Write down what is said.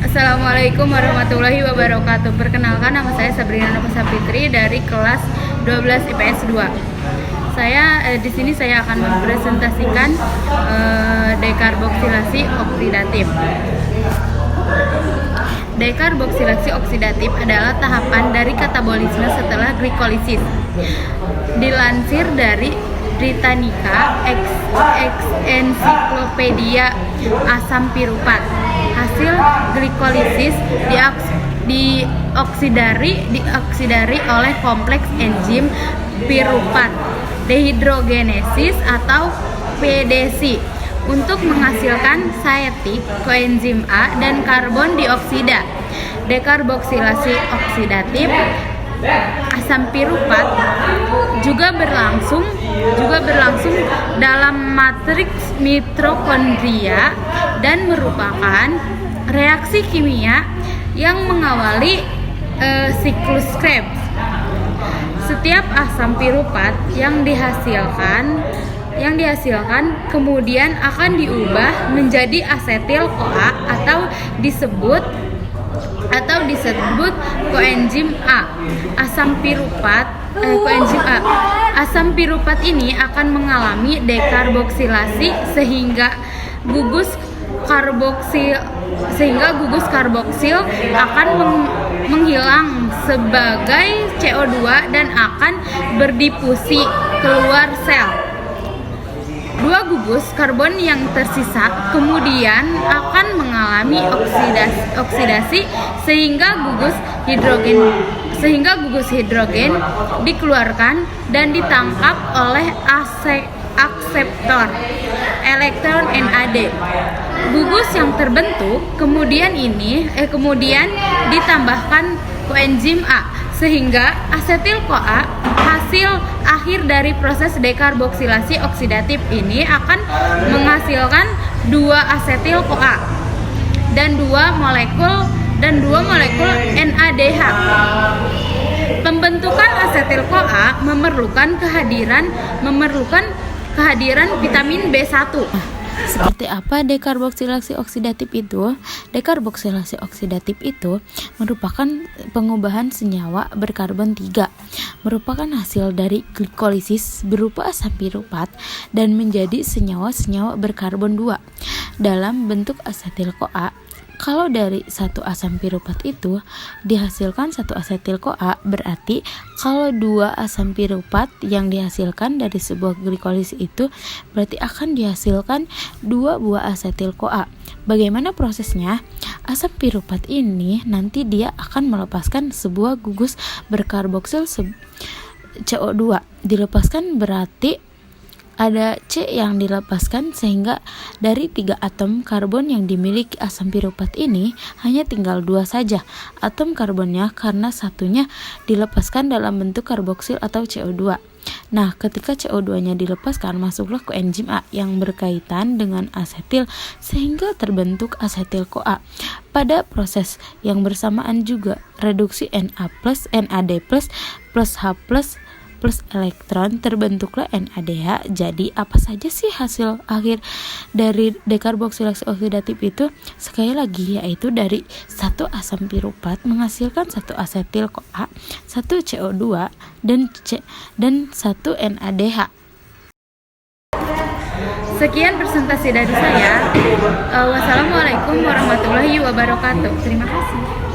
Assalamualaikum warahmatullahi wabarakatuh. Perkenalkan, nama saya Sabrina Nafasa Fitri dari kelas 12 IPS 2. Di sini saya akan mempresentasikan dekarboksilasi oksidatif. Dekarboksilasi oksidatif adalah tahapan dari katabolisme setelah glikolisis. Dilansir dari Britannica Encyclopedia Asam Piruvat, hasil glikolisis dioksidari oleh kompleks enzim piruvat dehidrogenesis atau PDC untuk menghasilkan saetik, koenzim A, dan karbon dioksida. Dekarboksilasi oksidatif asam piruvat juga berlangsung dalam matriks mitokondria dan merupakan reaksi kimia yang mengawali siklus Krebs. Setiap asam piruvat yang dihasilkan kemudian akan diubah menjadi asetil-CoA atau disebut koenzim A. Asam piruvat ini akan mengalami dekarboksilasi sehingga gugus karboksil akan menghilang sebagai CO2 dan akan berdifusi keluar sel. Dua gugus karbon yang tersisa kemudian akan mengalami oksidasi sehingga gugus hidrogen dikeluarkan dan ditangkap oleh akseptor elektron NAD. Gugus yang terbentuk kemudian ditambahkan koenzim A sehingga asetil-CoA, hasil akhir dari proses dekarboksilasi oksidatif ini akan menghasilkan 2 asetil-CoA dan 2 molekul NADH. Pembentukan asetil-CoA memerlukan kehadiran vitamin B1. Seperti apa dekarboksilasi oksidatif itu? Dekarboksilasi oksidatif itu merupakan pengubahan senyawa berkarbon 3, merupakan hasil dari glikolisis berupa asam piruvat dan menjadi senyawa-senyawa berkarbon 2 dalam bentuk asetil-CoA. Kalau dari satu asam piruvat itu dihasilkan satu asetil-CoA, berarti kalau 2 asam piruvat yang dihasilkan dari sebuah glikolisis itu berarti akan dihasilkan 2 buah asetil-CoA. Bagaimana prosesnya? Asam piruvat ini nanti dia akan melepaskan sebuah gugus berkarboksil CO2. Dilepaskan berarti ada C yang dilepaskan sehingga dari 3 atom karbon yang dimiliki asam piruvat ini hanya tinggal 2 saja atom karbonnya karena satunya dilepaskan dalam bentuk karboksil atau CO2. Nah, ketika CO2-nya dilepaskan, masuklah koenzim A yang berkaitan dengan asetil sehingga terbentuk asetil-CoA. Pada proses yang bersamaan juga reduksi Na+, NAD+, plus H+, plus elektron terbentuklah NADH. Jadi apa saja sih hasil akhir dari dekarboksilasi oksidatif itu? Sekali lagi, yaitu dari satu asam piruvat menghasilkan satu asetil-CoA, satu CO2 dan satu NADH. Sekian presentasi dari saya. Wassalamualaikum warahmatullahi wabarakatuh. Terima kasih.